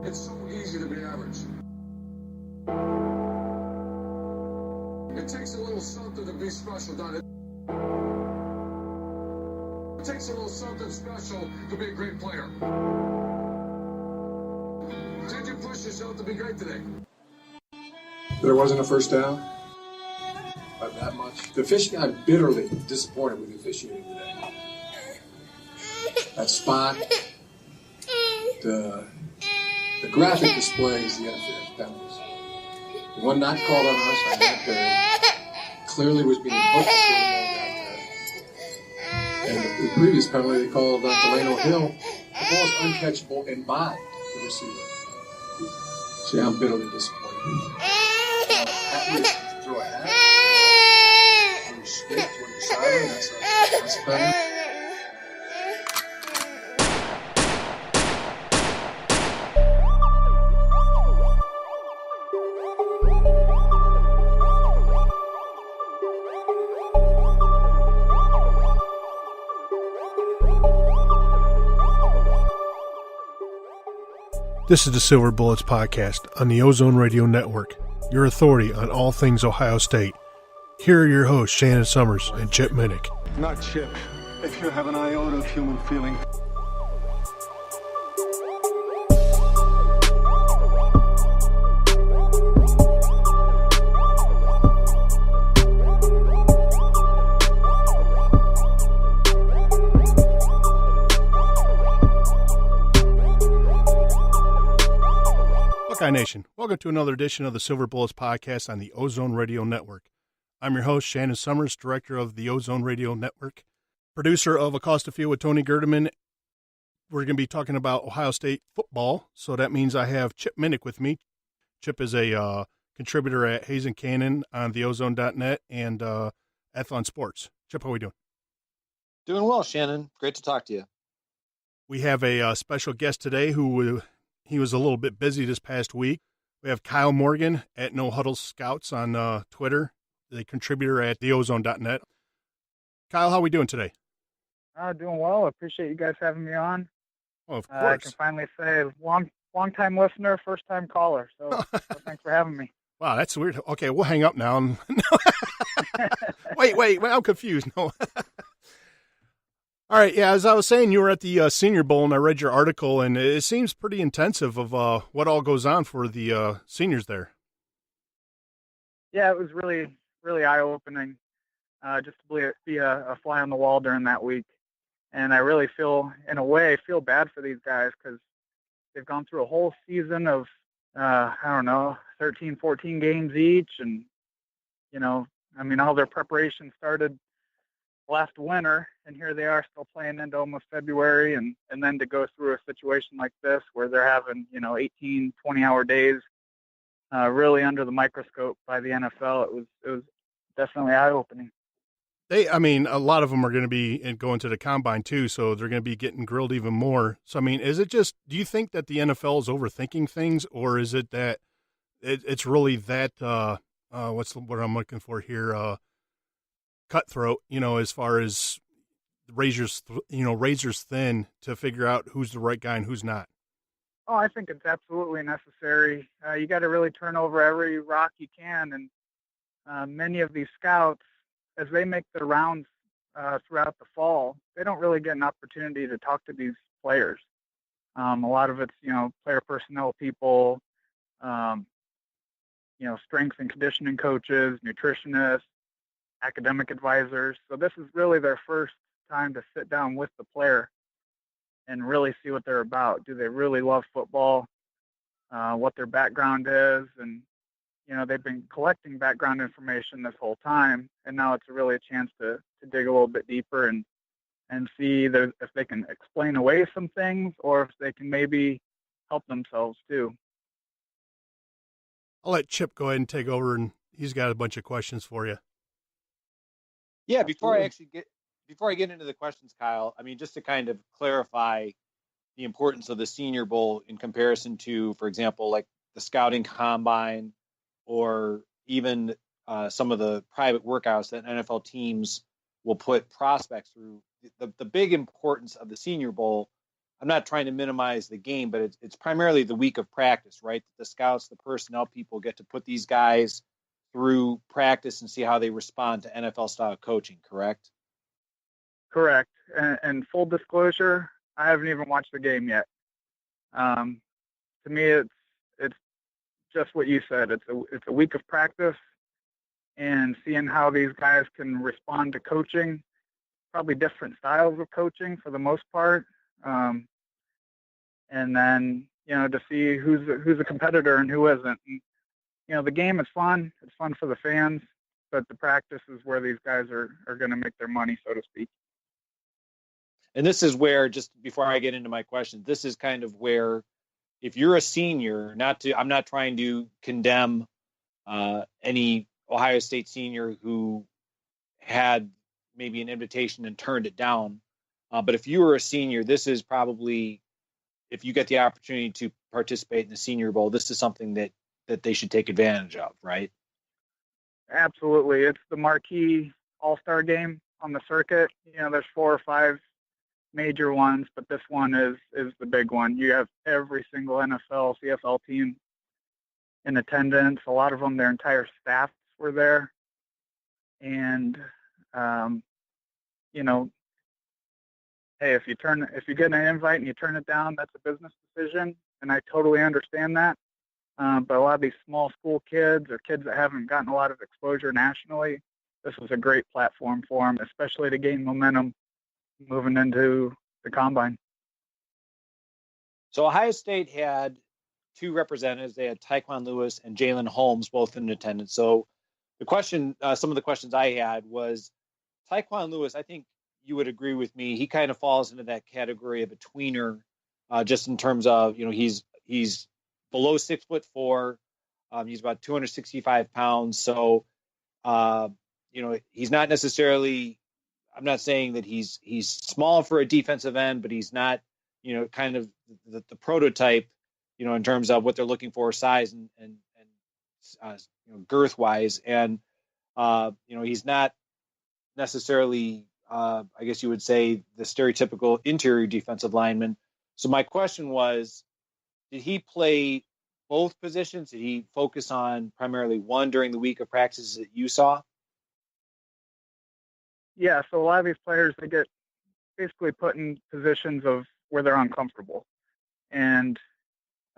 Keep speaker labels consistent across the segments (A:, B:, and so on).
A: It's so easy to be average. It takes a little something to be special, Don. It takes a little something special to be a great player. Did you push yourself to be great today?
B: There wasn't a first down. Not that much. I'm bitterly disappointed with the officiating today. That spot, the graphic displays the unfair penalties. The one not called on us on that day clearly was being pushed before the ball got there. And the previous penalty they called on Delano Hill, the ball is uncatchable and by the receiver. See, I'm bitterly disappointed. At least throw a hat, or you skip, or you sideline, that's a penalty.
C: This is the Silver Bullets Podcast on the Ozone Radio Network, your authority on all things Ohio State. Here are your hosts, Shannon, Sommers, and Chip Minnich.
D: Not Chip, if you have an iota of human feeling.
C: Buckeye Nation, welcome to another edition of the Silver Bullets Podcast on the Ozone Radio Network. I'm your host, Shannon Sommers, director of the Ozone Radio Network, producer of Across the Field with Tony Gerdeman. We're going to be talking about Ohio State football, so that means I have Chip Minnich with me. Chip is a contributor at Hayes and Cannon on theozone.net and Athlon Sports. Chip, how are we doing?
E: Doing well, Shannon. Great to talk to you.
C: We have a special guest today who he was a little bit busy this past week. We have Kyle Morgan at No Huddle Scouts on Twitter, the contributor at theozone.net. Kyle, how are we doing today?
F: Doing well. I appreciate you guys having me on.
C: Oh, of course.
F: I can finally say long-time listener, first-time caller. So thanks for having me.
C: Wow, that's weird. Okay, we'll hang up now. Wait, I'm confused. No. All right, yeah, as I was saying, you were at the Senior Bowl, and I read your article, and it seems pretty intensive of what all goes on for the seniors there.
F: Yeah, it was really, really eye-opening just to be a fly on the wall during that week. And I really feel bad for these guys because they've gone through a whole season of, 13, 14 games each. And, all their preparation started last winter, and here they are still playing into almost February, and then to go through a situation like this where they're having 18, 20-hour days really under the microscope by the NFL, it was definitely eye-opening.
C: A lot of them are going to be going to the combine too, so they're going to be getting grilled even more. So is it just, do you think that the NFL is overthinking things, or is it that it's really that what's the word I'm looking for here, cutthroat, as far as razors thin to figure out who's the right guy and who's not?
F: Oh, I think it's absolutely necessary. You got to really turn over every rock you can. And many of these scouts, as they make their rounds throughout the fall, they don't really get an opportunity to talk to these players. A lot of it's, player personnel people, strength and conditioning coaches, nutritionists, academic advisors. So this is really their first time to sit down with the player and really see what they're about. Do they really love football? What their background is? And, they've been collecting background information this whole time, and now it's really a chance to dig a little bit deeper and see if they can explain away some things or if they can maybe help themselves too.
C: I'll let Chip go ahead and take over, and he's got a bunch of questions for you.
E: Yeah, before I get into the questions, Kyle, just to kind of clarify the importance of the Senior Bowl in comparison to, for example, like the scouting combine or even some of the private workouts that NFL teams will put prospects through. The big importance of the Senior Bowl I'm not trying to minimize the game, but it's primarily the week of practice, right? The scouts, the personnel people get to put these guys through practice and see how they respond to NFL style coaching, correct?
F: Correct. And full disclosure, I haven't even watched the game yet. To me, it's just what you said. It's a week of practice and seeing how these guys can respond to coaching, probably different styles of coaching for the most part. And then, to see who's a competitor and who isn't. And, the game is fun. It's fun for the fans, but the practice is where these guys are going to make their money, so to speak.
E: And this is where, just before I get into my question, this is kind of where, if you're a senior, I'm not trying to condemn any Ohio State senior who had maybe an invitation and turned it down. But if you were a senior, this is probably, if you get the opportunity to participate in the Senior Bowl, this is something that they should take advantage of, right?
F: Absolutely. It's the marquee all-star game on the circuit. There's 4 or 5 major ones, but this one is the big one. You have every single NFL, CFL team in attendance. A lot of them, their entire staffs were there. And, hey, if you get an invite and you turn it down, that's a business decision, and I totally understand that. But a lot of these small school kids or kids that haven't gotten a lot of exposure nationally, this was a great platform for them, especially to gain momentum moving into the combine.
E: So Ohio State had 2 representatives. They had Tquan Lewis and Jayln Holmes both in attendance. So the question, some of the questions I had was, Tquan Lewis, I think you would agree with me, he kind of falls into that category of a tweener, just in terms of, he's below 6'4". He's about 265 pounds. So, he's not necessarily, I'm not saying that he's small for a defensive end, but he's not, kind of the prototype, in terms of what they're looking for, size and girth wise. And, he's not necessarily, I guess you would say, the stereotypical interior defensive lineman. So my question was, did he play both positions? Did he focus on primarily one during the week of practices that you saw?
F: Yeah, so a lot of these players, they get basically put in positions of where they're uncomfortable. And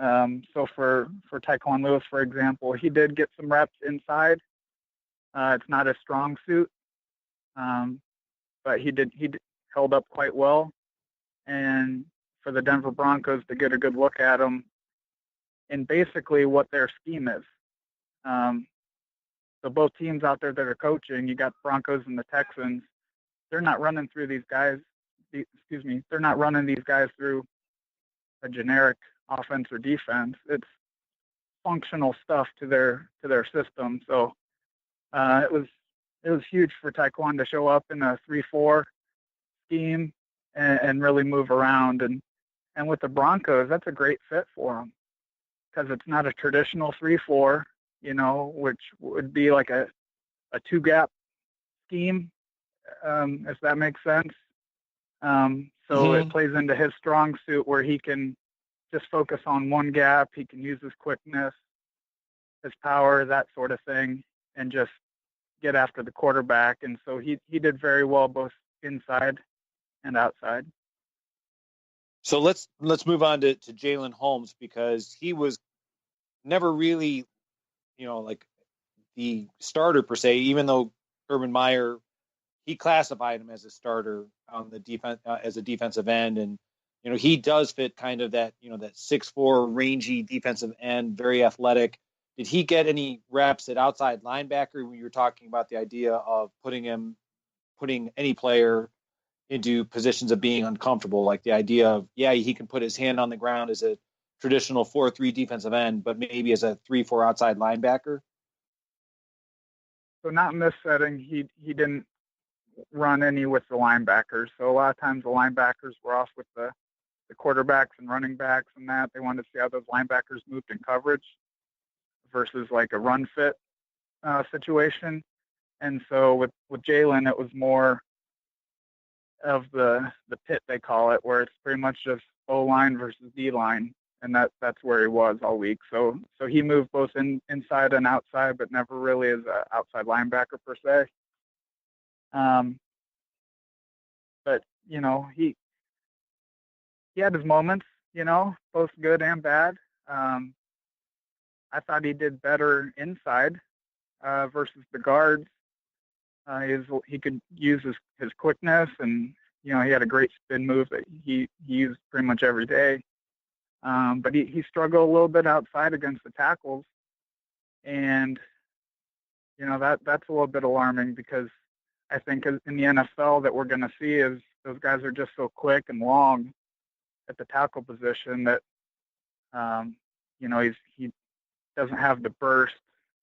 F: so for Tquan Lewis, for example, he did get some reps inside. It's not a strong suit, but he held up quite well. And for the Denver Broncos to get a good look at him and basically what their scheme is. So both teams out there that are coaching, you got the Broncos and the Texans, they're not running through these guys. They're not running these guys through a generic offense or defense. It's functional stuff to their system. So it was huge for Tquan to show up in a 3-4 scheme and really move around. And with the Broncos, that's a great fit for him because it's not a traditional 3-4, which would be like a 2-gap scheme, if that makes sense. So It plays into his strong suit where he can just focus on one gap. He can use his quickness, his power, that sort of thing, and just get after the quarterback. And so he did very well both inside and outside.
E: So let's move on to Jayln Holmes, because he was never really, like the starter per se, even though Urban Meyer, he classified him as a starter on the defense, as a defensive end. And, he does fit kind of that, that 6'4" rangy defensive end, very athletic. Did he get any reps at outside linebacker when you were talking about the idea of putting any player into positions of being uncomfortable, like the idea of, he can put his hand on the ground as a traditional 4-3 defensive end, but maybe as a 3-4 outside linebacker?
F: So not in this setting. He didn't run any with the linebackers. So a lot of times the linebackers were off with the quarterbacks and running backs and that. They wanted to see how those linebackers moved in coverage versus like a run fit situation. And so with Jayln, it was more of the pit, they call it, where it's pretty much just O-line versus D-line, and that's where he was all week. So he moved both inside and outside, but never really as an outside linebacker per se. But he had his moments, both good and bad. I thought he did better inside versus the guards. He could use his quickness, and he had a great spin move that he used pretty much every day. But he struggled a little bit outside against the tackles, and that's a little bit alarming, because I think in the NFL that we're going to see is those guys are just so quick and long at the tackle position that he doesn't have the burst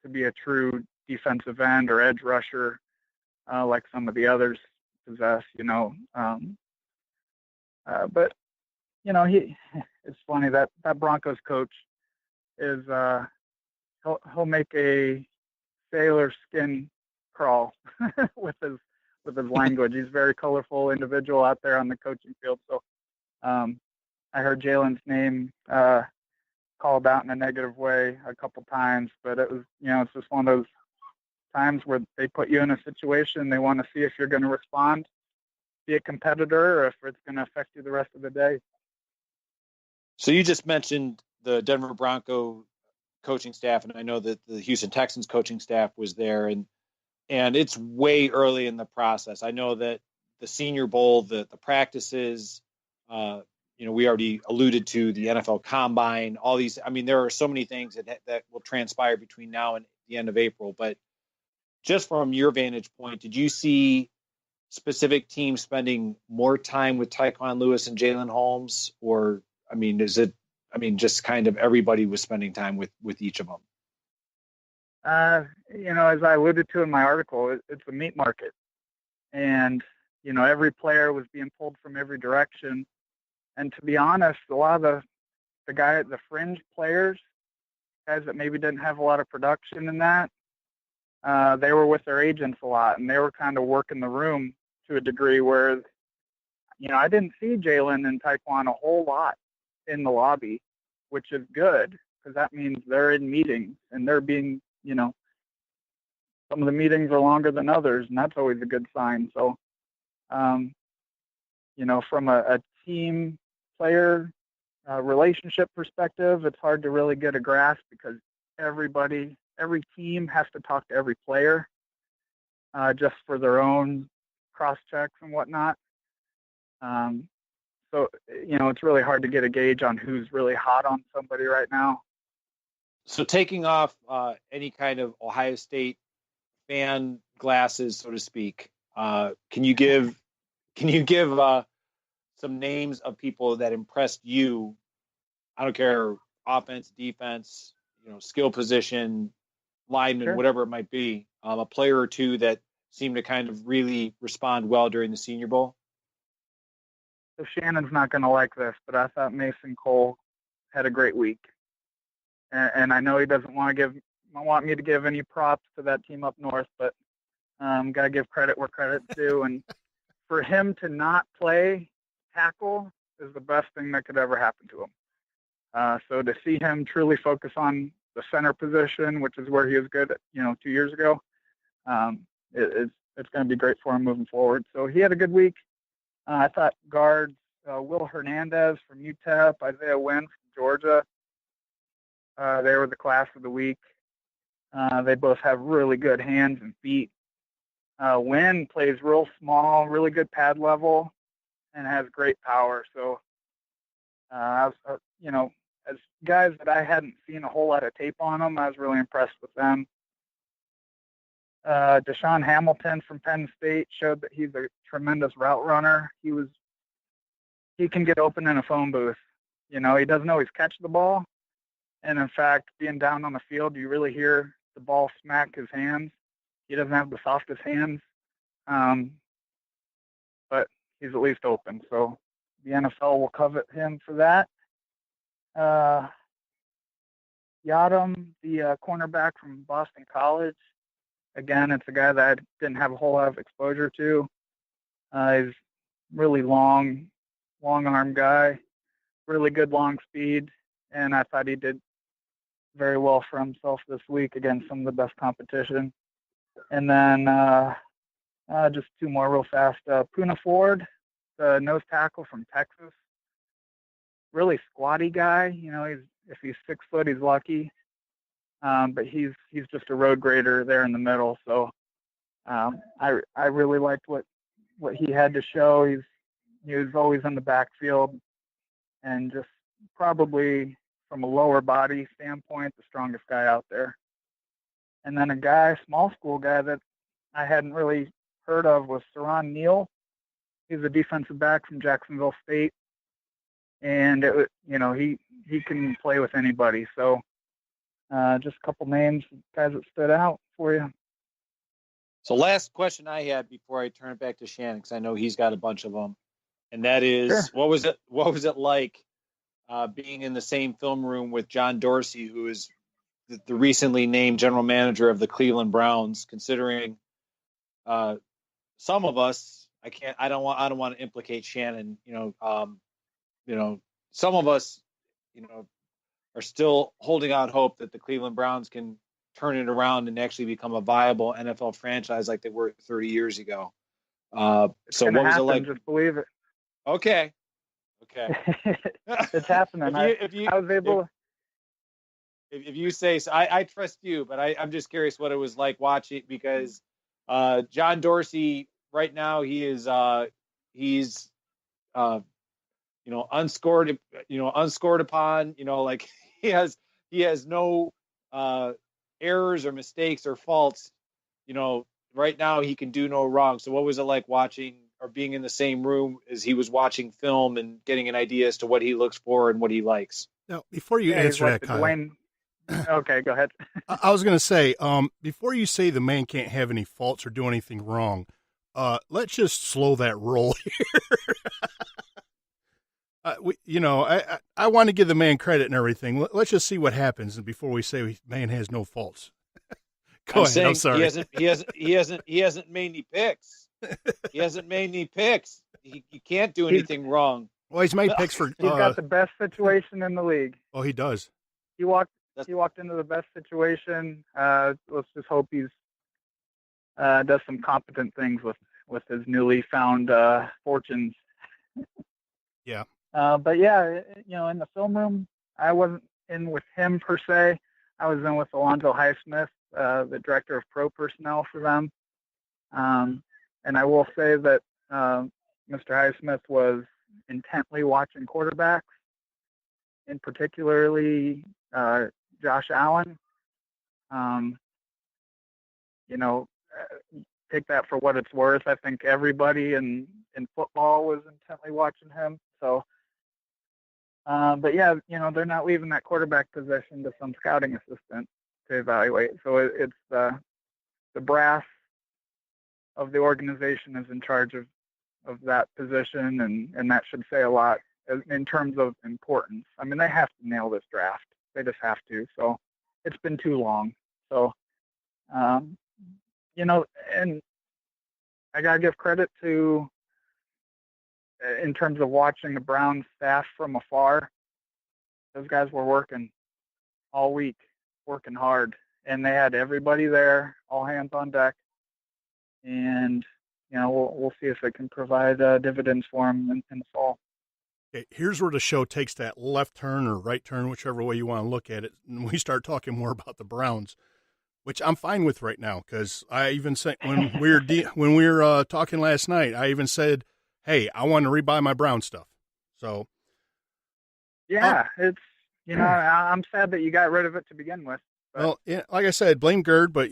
F: to be a true defensive end or edge rusher like some of the others possess. But it's funny that Broncos coach is he'll make a sailor skin crawl with his language. He's a very colorful individual out there on the coaching field. So I heard Jaylon's name called out in a negative way a couple times, but it was, it's just one of those times where they put you in a situation, they want to see if you're going to respond, be a competitor, or if it's going to affect you the rest of the day.
E: So you just mentioned the Denver Bronco coaching staff, and I know that the Houston Texans coaching staff was there, and it's way early in the process. I know that the Senior Bowl, the practices, we already alluded to the NFL Combine, all these. I mean, there are so many things that will transpire between now and the end of April. But just from your vantage point, did you see specific teams spending more time with Tquan Lewis and Jayln Holmes, or just kind of everybody was spending time with each of them?
F: As I alluded to in my article, it's a meat market, and every player was being pulled from every direction. And to be honest, a lot of the fringe players, guys that maybe didn't have a lot of production in that, they were with their agents a lot, and they were kind of working the room to a degree where, I didn't see Jayln and Tquan a whole lot in the lobby, which is good, because that means they're in meetings and they're being, some of the meetings are longer than others, and that's always a good sign. So, from a team player relationship perspective, it's hard to really get a grasp, because every team has to talk to every player just for their own cross checks and whatnot. So, it's really hard to get a gauge on who's really hot on somebody right now.
E: So taking off any kind of Ohio State fan glasses, so to speak, can you give some names of people that impressed you? I don't care, offense, defense, skill position, lineman,
F: Sure.
E: Whatever it might be, a player or two that seemed to kind of really respond well during the Senior Bowl.
F: So Shannon's not going to like this, but I thought Mason Cole had a great week. And I know he doesn't want me to give any props to that team up north, but got to give credit where credit's due. And for him to not play tackle is the best thing that could ever happen to him. So to see him truly focus on the center position, which is where he was good, 2 years ago, it's going to be great for him moving forward. So he had a good week. I thought guards, Will Hernandez from UTEP, Isaiah Wynn from Georgia, they were the class of the week. They both have really good hands and feet. Wynn plays real small, really good pad level, and has great power. So, as guys that I hadn't seen a whole lot of tape on them, I was really impressed with them. Deshaun Hamilton from Penn State showed that he's a tremendous route runner. He can get open in a phone booth. He doesn't always catch the ball. And in fact, being down on the field, you really hear the ball smack his hands. He doesn't have the softest hands, but he's at least open. So the NFL will covet him for that. Yadam, the cornerback from Boston College. Again, it's a guy that I didn't have a whole lot of exposure to. He's really long arm guy. really good long speed, and I thought he did very well for himself this week against some of the best competition. And then just two more real fast. Poona Ford, the nose tackle from Texas, really squatty guy. You know, if he's 6 foot, he's lucky. But he's just a road grader there in the middle. So I really liked what he had to show. He was always in the backfield, and just probably from a lower body standpoint, the strongest guy out there. And then a small school guy that I hadn't really heard of was Saron Neal. He's a defensive back from Jacksonville State, and he can play with anybody. So just a couple names, guys that stood out for you.
E: So last question I had before I turn it back to Shannon, because I know he's got a bunch of them, and that is,
F: sure.
E: What was it like being in the same film room with John Dorsey, who is the recently named general manager of the Cleveland Browns? Considering some of us, I don't want to implicate Shannon. Some of us, are still holding out hope that the Cleveland Browns can turn it around and actually become a viable NFL franchise like they were 30 years ago. So what was it like?
F: Just believe it.
E: Okay.
F: It's happening.
E: If you say so, I trust you, but I'm just curious what it was like watching, because John Dorsey right now, he's unscored upon, like he has no errors or mistakes or faults. Right now he can do no wrong. So what was it like watching or being in the same room as he was watching film and getting an idea as to what he looks for and what he likes?
C: Now, before you answer that, Kyle.
F: Okay, go ahead.
C: I was going to say, before you say the man can't have any faults or do anything wrong, let's just slow that roll here. I want to give the man credit and everything. Let's just see what happens, and before we say man has no faults. Go ahead. I'm sorry.
E: He hasn't made any picks. He hasn't made any picks. He can't do anything wrong.
C: Well, he's made picks for.
F: He's got the best situation in the league.
C: Oh, he does.
F: He walked into the best situation. Let's just hope he's does some competent things with his newly found fortunes.
C: Yeah.
F: But yeah, in the film room, I wasn't in with him per se. I was in with Alonzo Highsmith, the director of pro personnel for them. And I will say that Mr. Highsmith was intently watching quarterbacks, in particularly Josh Allen. Take that for what it's worth. I think everybody in football was intently watching him. So, but yeah, they're not leaving that quarterback position to some scouting assistant to evaluate. So it's the brass of the organization is in charge of that position, and that should say a lot in terms of importance. I mean, they have to nail this draft. They just have to. So it's been too long. So, and I got to give credit to, in terms of watching the Browns staff from afar, those guys were working all week, working hard, and they had everybody there, all hands on deck. And, we'll see if it can provide dividends for them in the fall.
C: Okay, here's where the show takes that left turn or right turn, whichever way you want to look at it, and we start talking more about the Browns, which I'm fine with right now, because I even said when we were talking last night, I even said, hey, I want to rebuy my Brown stuff. So,
F: yeah, it's I'm sad that you got rid of it to begin with. But.
C: Well, yeah, like I said, blame Gerd, but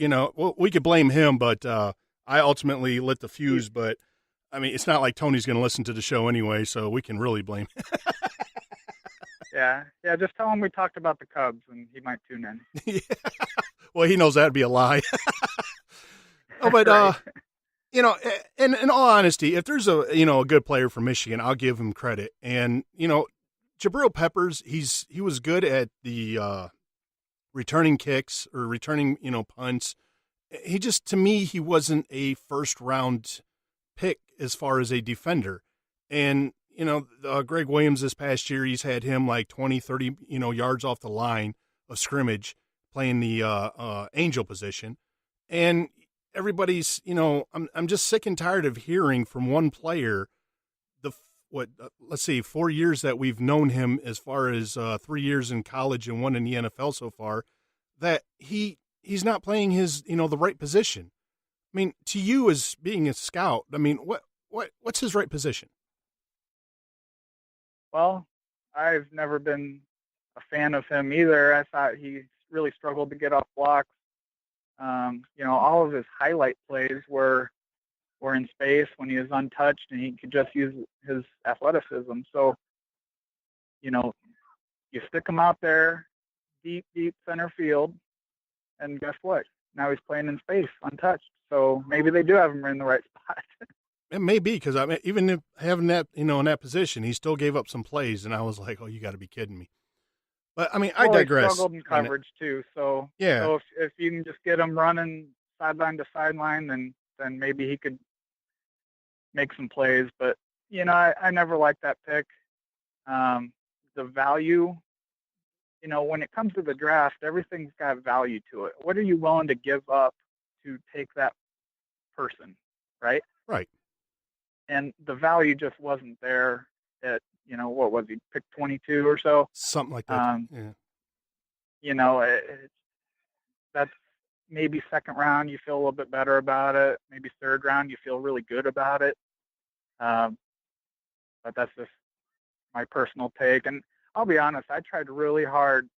C: we could blame him, but I ultimately lit the fuse. But I mean, it's not like Tony's going to listen to the show anyway, so we can really blame him.
F: Yeah. Just tell him we talked about the Cubs, and he might tune in.
C: Yeah. Well, he knows that'd be a lie. Oh, but
F: right.
C: in all honesty, if there's a good player from Michigan, I'll give him credit. And Jabril Peppers, he was good at the returning kicks or returning punts. He just, to me, he wasn't a first round pick as far as a defender. And Greg Williams this past year, he's had him like 20, 30, yards off the line of scrimmage playing the angel position. And everybody's, I'm just sick and tired of hearing from one player let's see, 4 years that we've known him as far as 3 years in college and 1 in the NFL so far, that he's not playing his, the right position. I mean, to you as being a scout, I mean, what's his right position?
F: Well, I've never been a fan of him either. I thought he really struggled to get off blocks. All of his highlight plays were in space when he was untouched, and he could just use his athleticism. So, you stick him out there deep center field, and guess what? Now he's playing in space, untouched. So maybe they do have him in the right spot.
C: It may be, because even if having that, in that position, he still gave up some plays, and I was like, oh, you got to be kidding me. But I digress.
F: He struggled in coverage too. So
C: yeah.
F: So if you can just get him running sideline to sideline, then maybe he could make some plays. But I never liked that pick. The value, when it comes to the draft, everything's got value to it. What are you willing to give up to take that person, right?
C: Right.
F: And the value just wasn't there at, what was he, pick 22 or so?
C: Something like that.
F: That's maybe second round, you feel a little bit better about it. Maybe third round, you feel really good about it. But that's just my personal take. And I'll be honest, I tried really hard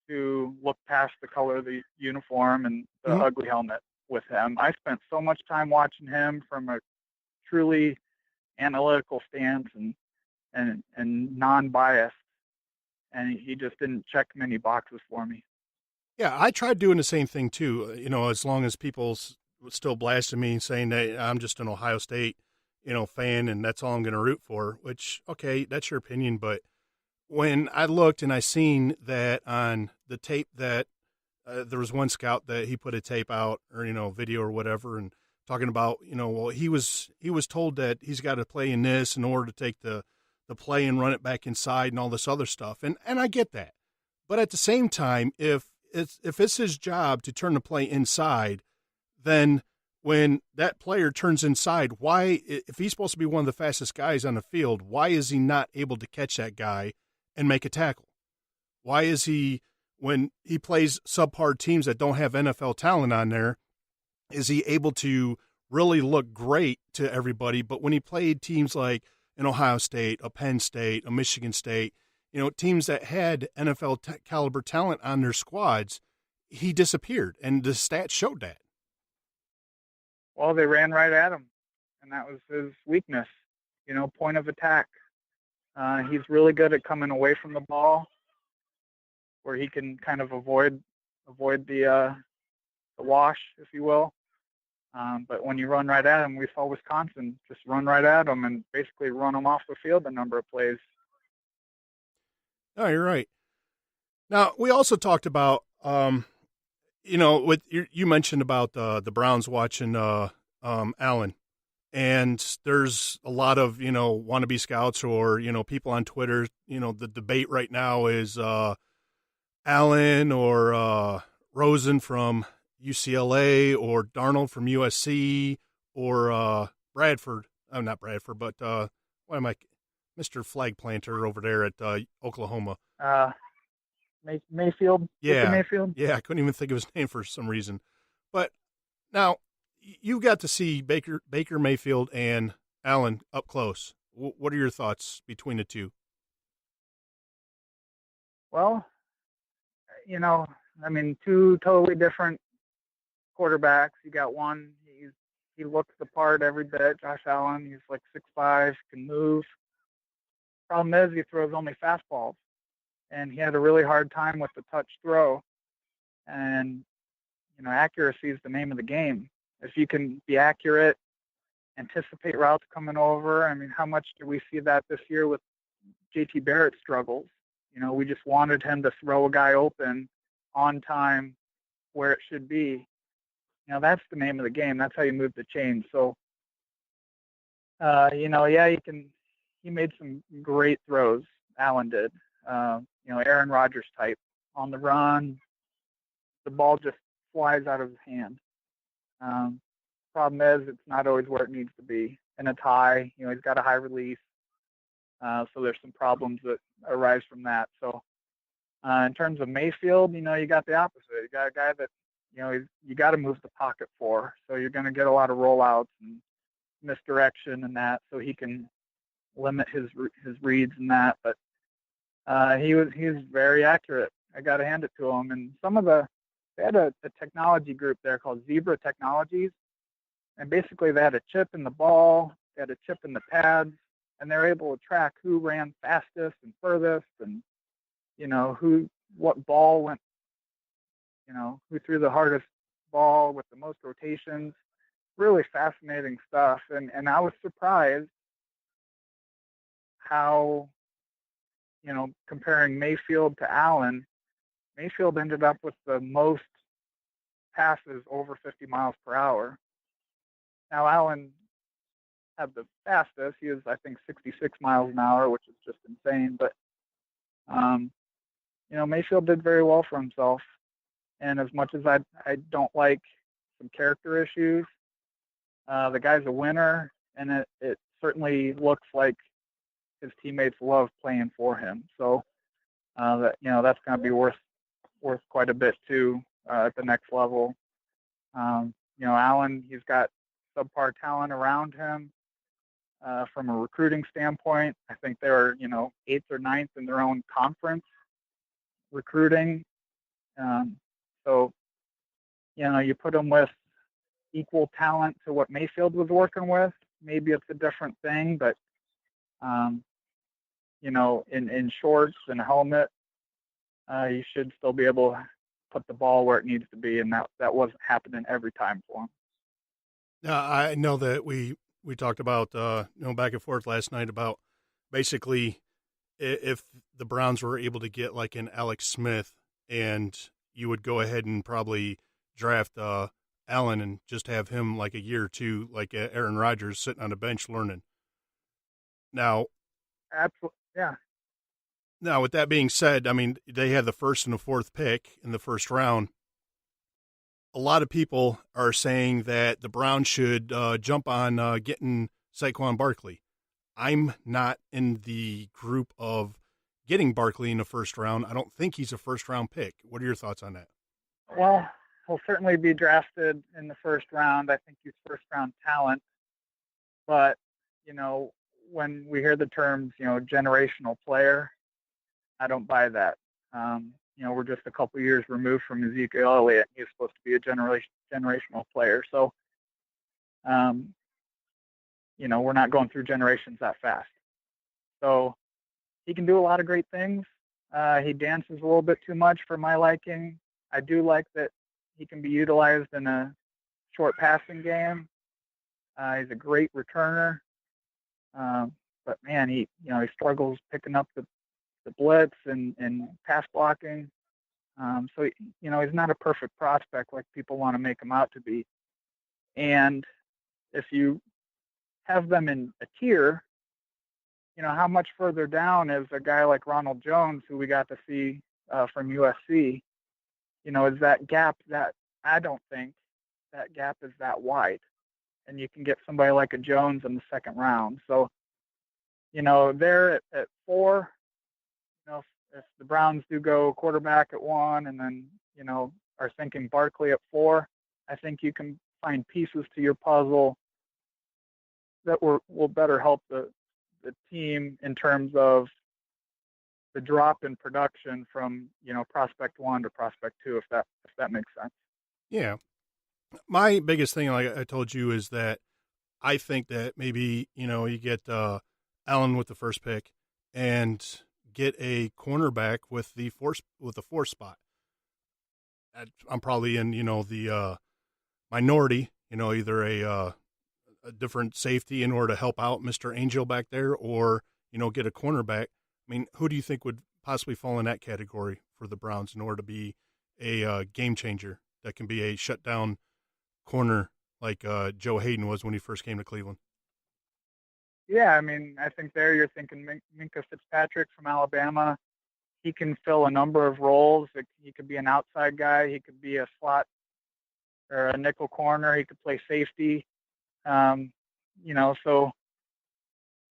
F: to look past the color of the uniform and the ugly helmet with him. I spent so much time watching him from a truly analytical stance and non-biased, and he just didn't check many boxes for me.
C: Yeah, I tried doing the same thing too. As long as people still blasting me and saying that I'm just an Ohio State, fan, and that's all I'm going to root for. Which, okay, that's your opinion, but when I looked and I seen that on the tape that there was one scout that he put a tape out or video or whatever, and talking about well, he was told that he's got to play in this in order to take the play and run it back inside and all this other stuff, and I get that, but at the same time, if it's his job to turn the play inside, then when that player turns inside, why, if he's supposed to be one of the fastest guys on the field, why is he not able to catch that guy and make a tackle? Why is he, when he plays subpar teams that don't have NFL talent on there, is he able to really look great to everybody? But when he played teams like an Ohio State, a Penn State, a Michigan State, teams that had NFL caliber talent on their squads, he disappeared, and the stats showed that.
F: Well, they ran right at him, and that was his weakness, point of attack. He's really good at coming away from the ball, where he can kind of avoid the wash, if you will. But when you run right at him, we saw Wisconsin just run right at him and basically run him off the field a number of plays.
C: No, you're right. Now, we also talked about, with you mentioned about the Browns watching Allen, and there's a lot of wannabe scouts or people on Twitter. The debate right now is Allen or Rosen from UCLA or Darnold from USC or Bradford. I'm not Bradford, but what am I? Mr. Flag Planter over there at Oklahoma.
F: Mayfield?
C: Yeah.
F: Mayfield?
C: Yeah, I couldn't even think of his name for some reason. But now you got to see Baker Mayfield and Allen up close. What are your thoughts between the two?
F: Well, two totally different quarterbacks. You got one, he looks the part every bit. Josh Allen, he's like 6'5", can move. Problem is he throws only fastballs, and he had a really hard time with the touch throw. And, accuracy is the name of the game. If you can be accurate, anticipate routes coming over. How much do we see that this year with JT Barrett's struggles? We just wanted him to throw a guy open on time where it should be. That's the name of the game. That's how you move the chain. So, he made some great throws. Allen did. Aaron Rodgers type on the run. The ball just flies out of his hand. Problem is, it's not always where it needs to be. In a tie, he's got a high release. So there's some problems that arise from that. So in terms of Mayfield, you got the opposite. You got a guy that, you got to move the pocket for. So you're going to get a lot of rollouts and misdirection and that, so he can limit his reads and that. But he was very accurate. I got to hand it to him. And they had a technology group there called Zebra Technologies. And basically they had a chip in the ball, they had a chip in the pads, and they're able to track who ran fastest and furthest, and what ball went, who threw the hardest ball with the most rotations. Really fascinating stuff. And I was surprised how, comparing Mayfield to Allen, Mayfield ended up with the most passes over 50 miles per hour. Now, Allen had the fastest. He was, I think, 66 miles an hour, which is just insane. But, Mayfield did very well for himself. And as much as I don't like some character issues, the guy's a winner, and it certainly looks like his teammates love playing for him. So, that's going to be worth quite a bit too at the next level. Allen, he's got subpar talent around him. From a recruiting standpoint, I think they're 8th or 9th in their own conference recruiting. So you put them with equal talent to what Mayfield was working with. Maybe it's a different thing, but in shorts and a helmet, you should still be able to put the ball where it needs to be, and that wasn't happening every time for him.
C: I know that we talked about back and forth last night about basically if the Browns were able to get like an Alex Smith, and you would go ahead and probably draft Allen and just have him like a year or two, like Aaron Rodgers, sitting on a bench learning. Now,
F: absolutely, yeah.
C: Now, with that being said, I mean, they had the 1st and the 4th pick in the first round. A lot of people are saying that the Browns should jump on getting Cyclone Barkley. I'm not in the group of getting Barkley in the first round. I don't think he's a first-round pick. What are your thoughts on that?
F: Well, he'll certainly be drafted in the first round. I think he's first-round talent. But, when we hear the terms, generational player, I don't buy that. We're just a couple years removed from Ezekiel Elliott. He's supposed to be a generational player. So, we're not going through generations that fast. So he can do a lot of great things. He dances a little bit too much for my liking. I do like that he can be utilized in a short passing game. He's a great returner. But man, he struggles picking up the blitz and pass blocking. So, he's not a perfect prospect like people want to make him out to be. And if you have them in a tier, how much further down is a guy like Ronald Jones, who we got to see from USC? Is that gap that I don't think that gap is that wide. And you can get somebody like a Jones in the second round. So, they're at 4. If the Browns do go quarterback at 1 and then, are thinking Barkley at 4, I think you can find pieces to your puzzle that will better help the team in terms of the drop in production from, prospect 1 to prospect 2, if that makes sense.
C: Yeah. My biggest thing, like I told you, is that I think that maybe, you get Allen with the first pick and get a cornerback with the 4th spot. I'm probably in, the minority, either a different safety in order to help out Mr. Angel back there, or, get a cornerback. I mean, who do you think would possibly fall in that category for the Browns in order to be a game changer that can be a shutdown corner like Joe Hayden was when he first came to Cleveland?
F: Yeah, I mean, I think there you're thinking Minkah Fitzpatrick from Alabama. He can fill a number of roles. He could be an outside guy. He could be a slot or a nickel corner. He could play safety. So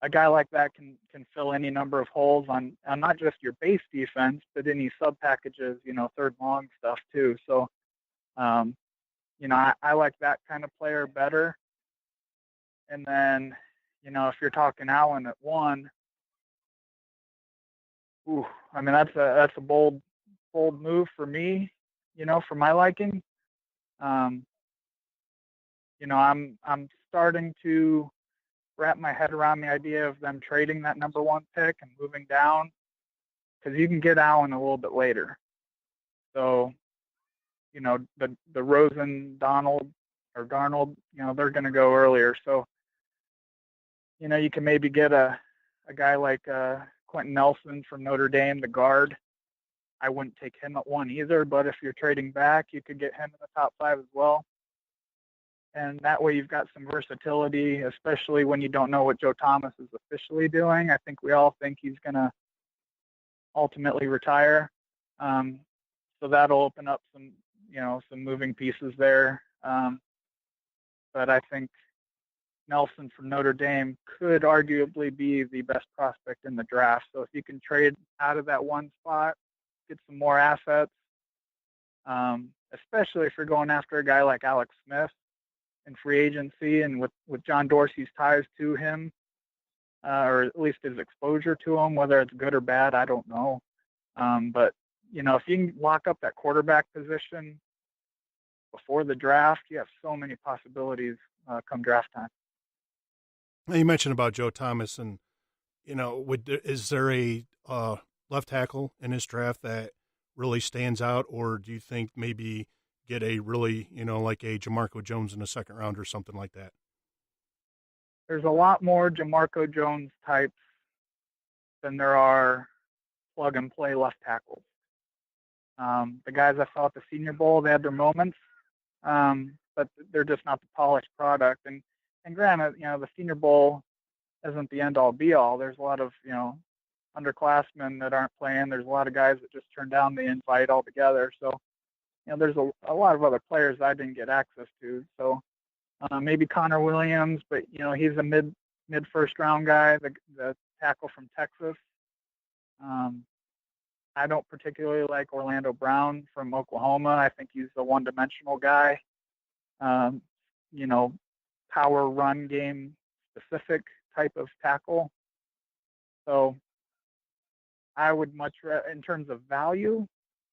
F: a guy like that can fill any number of holes on not just your base defense, but any sub packages, third long stuff too. So, I like that kind of player better. And then, if you're talking Allen at 1, I mean, that's a bold move for me, for my liking. I'm starting to wrap my head around the idea of them trading that number 1 pick and moving down, because you can get Allen a little bit later. So, the Rosen, Darnold, they're going to go earlier. So, you can maybe get a guy like Quentin Nelson from Notre Dame, the guard. I wouldn't take him at 1 either, but if you're trading back, you could get him in the top 5 as well. And that way you've got some versatility, especially when you don't know what Joe Thomas is officially doing. I think we all think he's going to ultimately retire. So that'll open up some moving pieces there. But I think Nelson from Notre Dame could arguably be the best prospect in the draft. So if you can trade out of that 1 spot, get some more assets, especially if you're going after a guy like Alex Smith in free agency, and with John Dorsey's ties to him, or at least his exposure to him, whether it's good or bad, I don't know. But, if you can lock up that quarterback position before the draft, you have so many possibilities come draft time.
C: You mentioned about Joe Thomas, and, is there a left tackle in this draft that really stands out, or do you think maybe get a really, like a Jamarco Jones in the second round or something like that?
F: There's a lot more Jamarco Jones types than there are plug-and-play left tackles. The guys I saw at the Senior Bowl, they had their moments, but they're just not the polished product. And granted, the Senior Bowl isn't the end-all, be-all. There's a lot of, underclassmen that aren't playing. There's a lot of guys that just turned down the invite altogether. So, there's a lot of other players I didn't get access to. So maybe Connor Williams, but, he's a mid first round guy, the tackle from Texas. I don't particularly like Orlando Brown from Oklahoma. I think he's a one-dimensional guy. Power run game specific type of tackle. So I would much rather, in terms of value,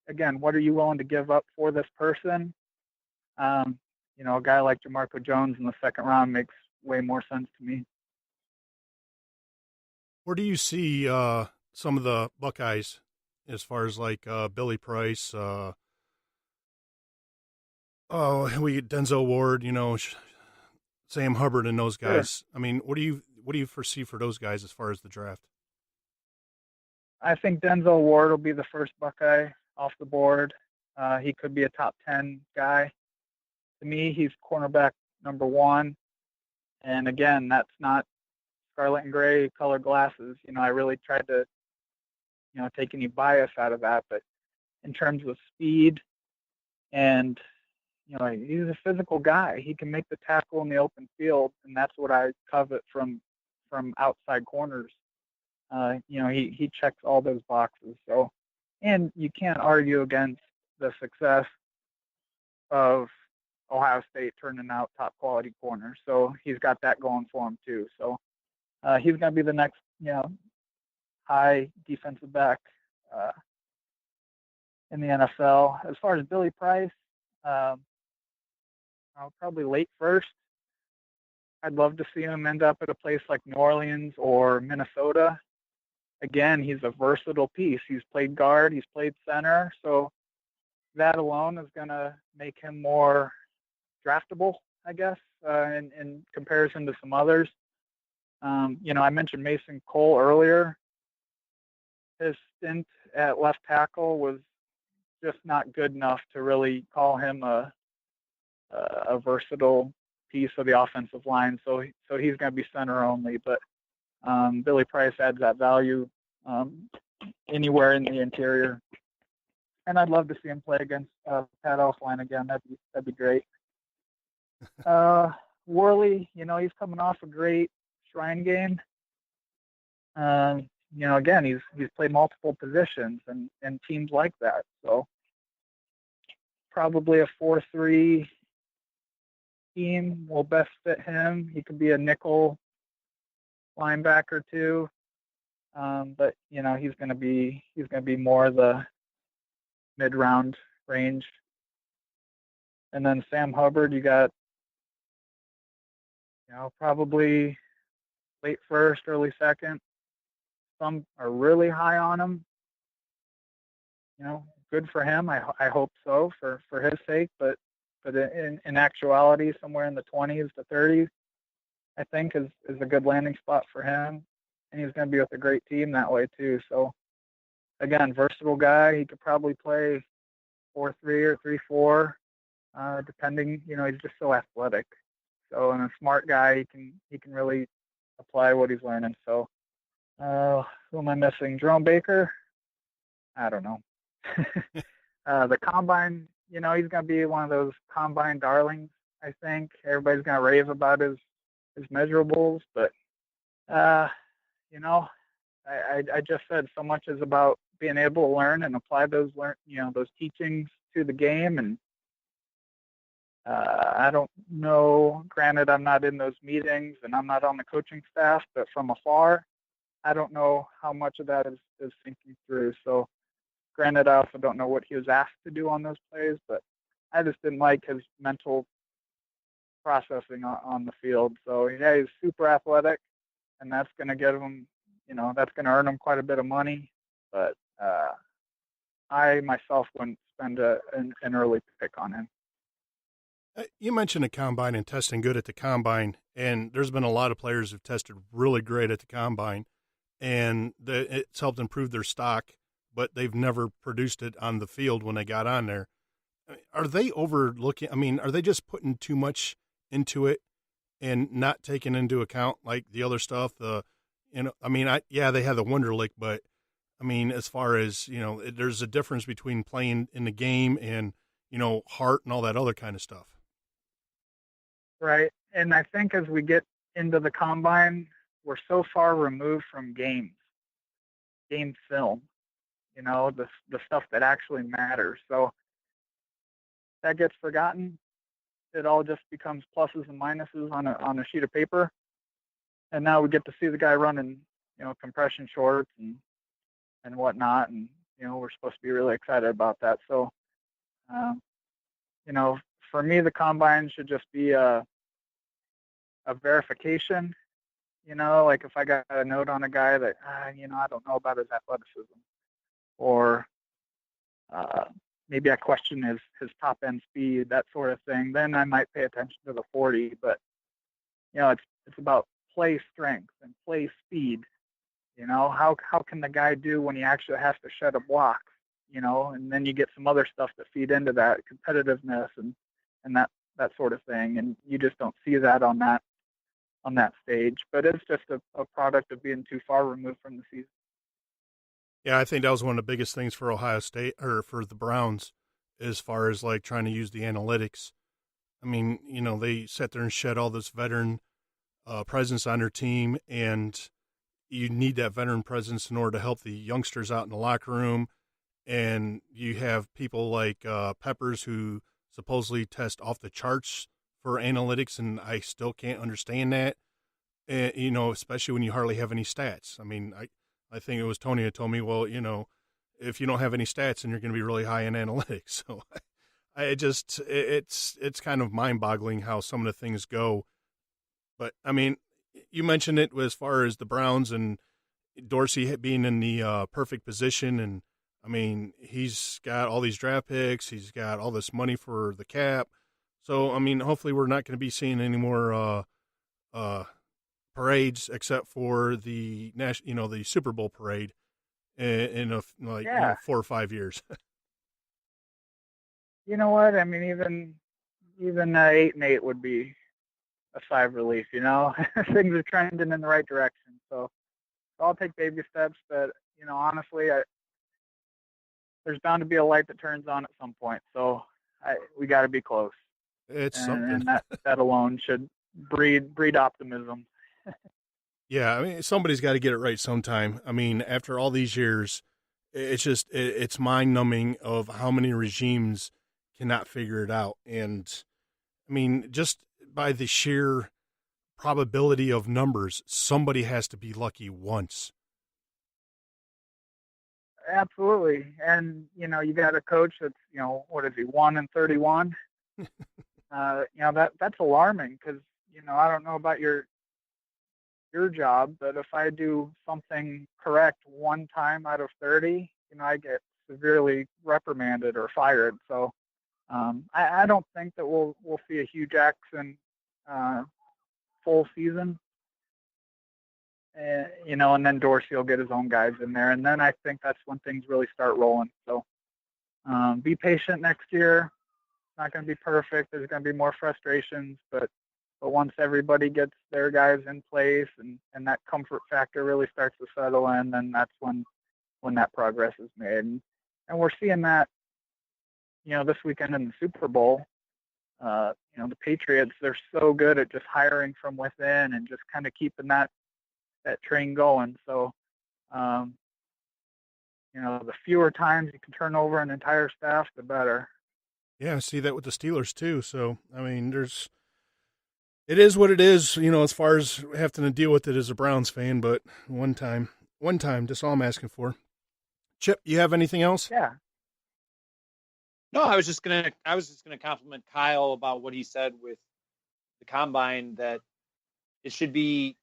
F: again, what are you willing to give up for this person? A guy like Jamarco Jones in the second round makes way more sense to me.
C: Where do you see some of the Buckeyes as far as like Billy Price, Denzel Ward, Sam Hubbard and those guys? Sure. I mean, what do you foresee for those guys as far as the draft?
F: I think Denzel Ward will be the first Buckeye off the board. He could be a top 10 guy. To me, he's cornerback number 1. And again, that's not scarlet and gray colored glasses. I really tried to, take any bias out of that. But in terms of speed and, he's a physical guy. He can make the tackle in the open field, and that's what I covet from outside corners. He checks all those boxes. So, and you can't argue against the success of Ohio State turning out top quality corners. So he's got that going for him too. So he's going to be the next, high defensive back in the NFL. As far as Billy Price, probably late first. I'd love to see him end up at a place like New Orleans or Minnesota. Again, he's a versatile piece. He's played guard, he's played center, so that alone is going to make him more draftable, I guess, in comparison to some others. I mentioned Mason Cole earlier. His stint at left tackle was just not good enough to really call him a versatile piece of the offensive line. So he's going to be center only. But Billy Price adds that value anywhere in the interior. And I'd love to see him play against Pat Elflein again. That'd be great. Worley, he's coming off a great Shrine game. Again, he's played multiple positions and teams like that. So probably a 4-3 team will best fit him. He could be a nickel linebacker too. But he's going to be more the mid-round range. And then Sam Hubbard, you got probably late first, early second. Some are really high on him. Good for him. I hope so for his sake. But in actuality, somewhere in the 20s to 30s, I think is a good landing spot for him. And he's going to be with a great team that way too. So again, versatile guy. He could probably play 4-3 or 3-4, depending. He's just so athletic. So, and a smart guy, he can really apply what he's learning. So, who am I missing? Jerome Baker? I don't know. The combine, he's going to be one of those combine darlings, I think. Everybody's going to rave about his measurables, but, I just said so much is about being able to learn and apply those teachings to the game. And I don't know, granted, I'm not in those meetings and I'm not on the coaching staff, but from afar, I don't know how much of that is thinking through. So granted, I also don't know what he was asked to do on those plays, but I just didn't like his mental processing on the field. So yeah, he's super athletic, and that's going to get him, that's going to earn him quite a bit of money. But I myself wouldn't spend an early pick on him.
C: You mentioned the combine and testing good at the combine, and there's been a lot of players who've tested really great at the combine, and it's helped improve their stock, but they've never produced it on the field when they got on there. Are they overlooking? I mean, are they just putting too much into it and not taking into account like the other stuff? They have the Wonderlic, but I mean, as far as there's a difference between playing in the game and heart and all that other kind of stuff.
F: Right. And I think as we get into the combine, we're so far removed from game film, the stuff that actually matters. So that gets forgotten. It all just becomes pluses and minuses on a sheet of paper. And now we get to see the guy running, compression shorts and whatnot. And, we're supposed to be really excited about that. So, for me, the combine should just be a verification, like if I got a note on a guy that, I don't know about his athleticism, or maybe I question his top end speed, that sort of thing, then I might pay attention to the 40. But, it's about play strength and play speed. How can the guy do when he actually has to shed a block, and then you get some other stuff that feed into that, competitiveness and that sort of thing. And you just don't see that on that stage, but it's just a product of being too far removed from the season.
C: Yeah, I think that was one of the biggest things for Ohio State, or for the Browns, as far as like trying to use the analytics. I mean, they sat there and shed all this veteran presence on their team, and you need that veteran presence in order to help the youngsters out in the locker room. And you have people like Peppers, who supposedly test off the charts for analytics, and I still can't understand that. And, especially when you hardly have any stats. I mean, I think it was Tony that told me, well, if you don't have any stats, then you're going to be really high in analytics. So it's kind of mind-boggling how some of the things go. But I mean, you mentioned it as far as the Browns and Dorsey being in the perfect position. And I mean, he's got all these draft picks. He's got all this money for the cap. So, I mean, hopefully we're not going to be seeing any more parades except for the the Super Bowl parade in 4 or 5 years.
F: You know what? I mean, even 8-8 would be a sigh of relief. Things are trending in the right direction. So I'll take baby steps, but, honestly, there's bound to be a light that turns on at some point. So we got to be close.
C: It's
F: and
C: something.
F: that alone should breed optimism.
C: Yeah, I mean, somebody's got to get it right sometime. I mean, after all these years, it's mind-numbing of how many regimes cannot figure it out. And, I mean, just by the sheer probability of numbers, somebody has to be lucky once.
F: Absolutely. And, you got a coach that's, what is he, 1-31? That's alarming because, I don't know about your job, but if I do something correct one time out of 30, I get severely reprimanded or fired. So I don't think that we'll see a Hugh Jackson full season. And then Dorsey will get his own guys in there. And then I think that's when things really start rolling. So be patient next year. It's not going to be perfect. There's going to be more frustrations, but once everybody gets their guys in place and that comfort factor really starts to settle in, then that's when that progress is made. And we're seeing that, this weekend in the Super Bowl. The Patriots, they're so good at just hiring from within and just kind of keeping that train going. So, the fewer times you can turn over an entire staff, the better.
C: Yeah, I see that with the Steelers too. So, I mean, it is what it is, as far as having to deal with it as a Browns fan, but one time, that's all I'm asking for. Chip, you have anything else?
F: Yeah.
E: No, I was just gonna compliment Kyle about what he said with the combine, that it should be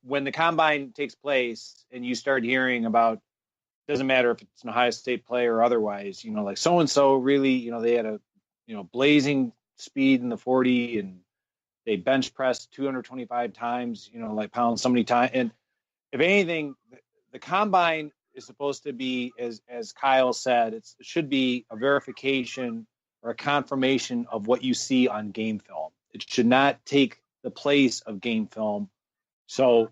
E: when the combine takes place and you start hearing about, doesn't matter if it's an Ohio State player or otherwise, like so-and-so really, they had a, blazing speed in the 40 and they bench pressed 225 times, like pounds so many times. And if anything, the combine is supposed to be, as Kyle said, it should be a verification or a confirmation of what you see on game film. It should not take the place of game film. So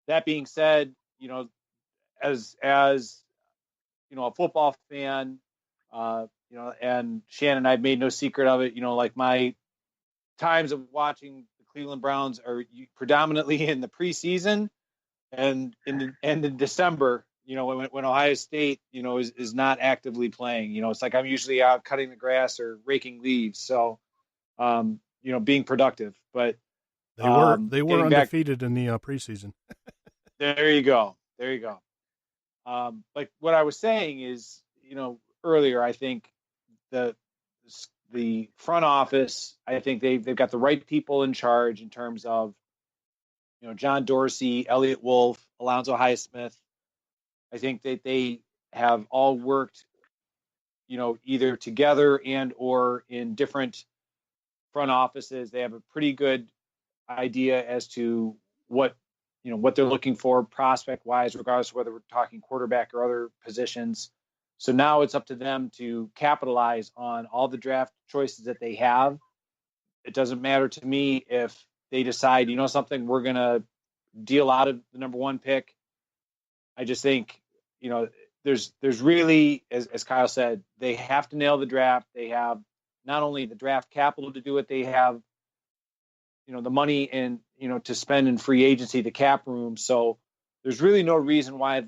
E: that being said, as a football fan, and Shannon, I've made no secret of it, like my times of watching the Cleveland Browns are predominantly in the preseason and in December, when Ohio State, is not actively playing. It's like I'm usually out cutting the grass or raking leaves. So, being productive. But
C: they were undefeated in the preseason.
E: There you go. Like what I was saying is, earlier, I think the front office, I think they've got the right people in charge in terms of, John Dorsey, Elliott Wolf, Alonzo Highsmith. I think that they have all worked, either together and or in different front offices. They have a pretty good idea as to what they're looking for prospect wise, regardless of whether we're talking quarterback or other positions. So now it's up to them to capitalize on all the draft choices that they have. It doesn't matter to me if they decide, something, we're going to deal out of the number one pick. I just think, there's really, as Kyle said, they have to nail the draft. They have not only the draft capital to do it, they have, the money and, to spend in free agency, the cap room. So there's really no reason why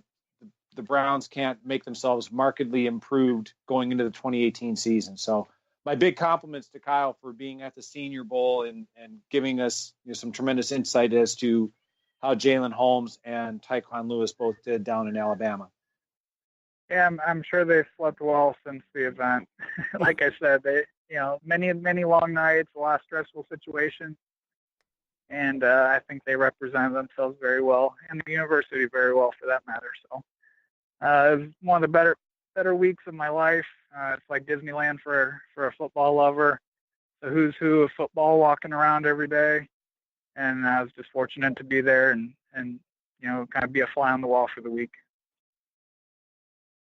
E: the Browns can't make themselves markedly improved going into the 2018 season. So my big compliments to Kyle for being at the Senior Bowl and giving us some tremendous insight as to how Jayln Holmes and Tquan Lewis both did down in Alabama.
F: Yeah, I'm sure they slept well since the event. Like I said, they, many long nights, a lot of stressful situations. And I think they represent themselves very well, and the university very well for that matter. So it was one of the better weeks of my life. It's like Disneyland for a football lover. The who's who of football walking around every day. And I was just fortunate to be there and kind of be a fly on the wall for the week.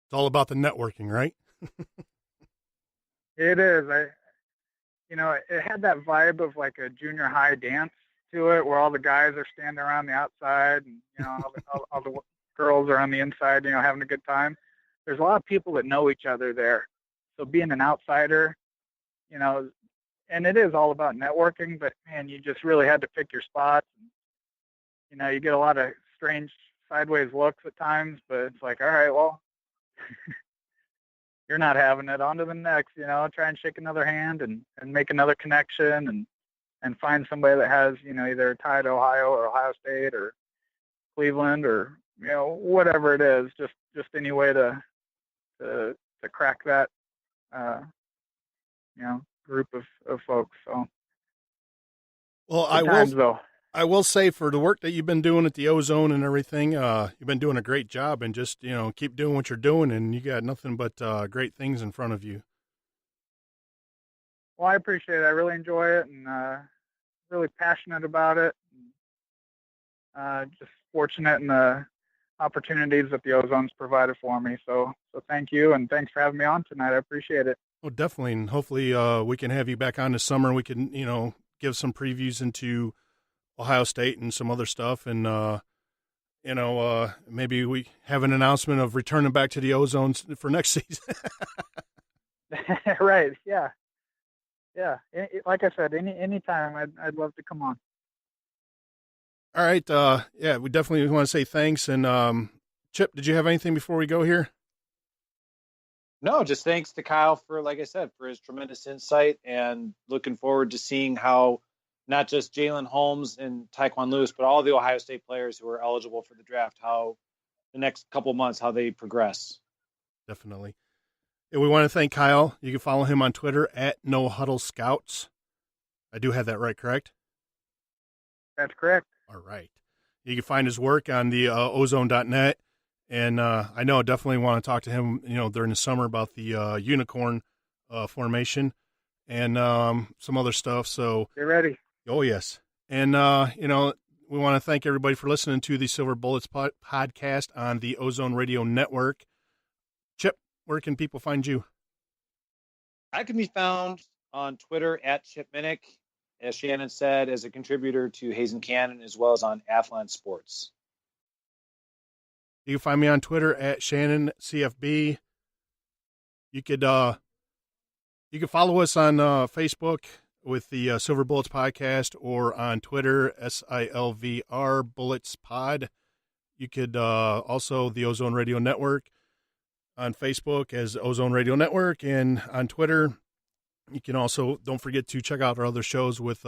C: It's all about the networking, right?
F: It is. It had that vibe of like a junior high dance to it, where all the guys are standing around the outside, and all the girls are on the inside, having a good time. There's a lot of people that know each other there. So being an outsider, and it is all about networking, but man, you just really had to pick your spots. You get a lot of strange sideways looks at times, but it's like, all right, well, you're not having it. On to the next, try and shake another hand and make another connection and find somebody that has, either a tie to Ohio or Ohio State or Cleveland or, whatever it is, just any way to crack that, group of folks. So,
C: well, I will say, for the work that you've been doing at the Ozone and everything, you've been doing a great job, and just, keep doing what you're doing, and you got nothing but great things in front of you.
F: Well, I appreciate it. I really enjoy it, and really passionate about it. Just fortunate in the opportunities that the Ozone's provided for me. So thank you, and thanks for having me on tonight. I appreciate it.
C: Oh, definitely, and hopefully we can have you back on this summer. We can, give some previews into Ohio State and some other stuff, and maybe we have an announcement of returning back to the Ozone for next season.
F: Right? Yeah. Like I said, anytime I'd love to come on.
C: All right. We definitely want to say thanks. And Chip, did you have anything before we go here?
E: No, just thanks to Kyle for, like I said, for his tremendous insight, and looking forward to seeing how not just Jayln, Holmes, and Tquan Lewis, but all the Ohio State players who are eligible for the draft, how the next couple of months, how they progress.
C: Definitely. And we want to thank Kyle. You can follow him on Twitter at NoHuddleScouts. I do have that right, correct?
F: That's correct.
C: All right. You can find his work on the ozone.net. And I know I definitely want to talk to him, during the summer about the unicorn formation and some other stuff. So
F: get ready.
C: Oh, yes. And, we want to thank everybody for listening to the Silver Bullets podcast on the Ozone Radio Network. Chip, where can people find you?
E: I can be found on Twitter at Chip Minnich, as Shannon said, as a contributor to Hazen Cannon, as well as on Athlon Sports.
C: You can find me on Twitter at Shannon CFB. You could follow us on Facebook with the Silver Bullets podcast, or on Twitter, SILVR Bullets Pod. You could also the Ozone Radio Network on Facebook as Ozone Radio Network, and on Twitter, you can also, don't forget to check out our other shows with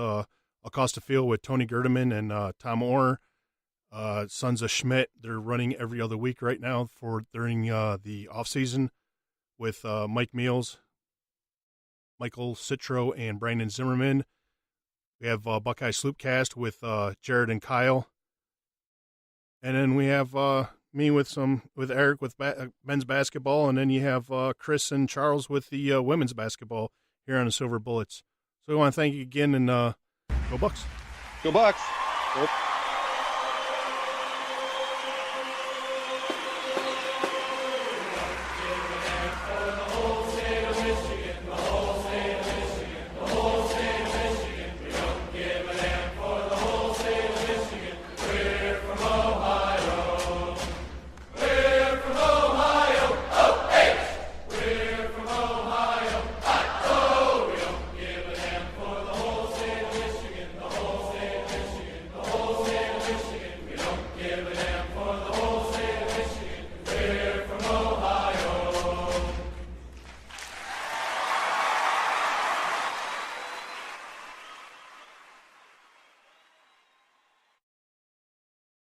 C: Acosta Field with Tony Gerdeman and Tom Orr. Sons of Schmidt, they're running every other week right now during the off season with Mike Meals, Michael Citro, and Brandon Zimmerman. We have Buckeye Sloopcast with Jared and Kyle, and then we have me with Eric with men's basketball, and then you have Chris and Charles with the women's basketball here on the Silver Bullets. So we want to thank you again, and go Bucks.
E: Go Bucks.
C: Yep.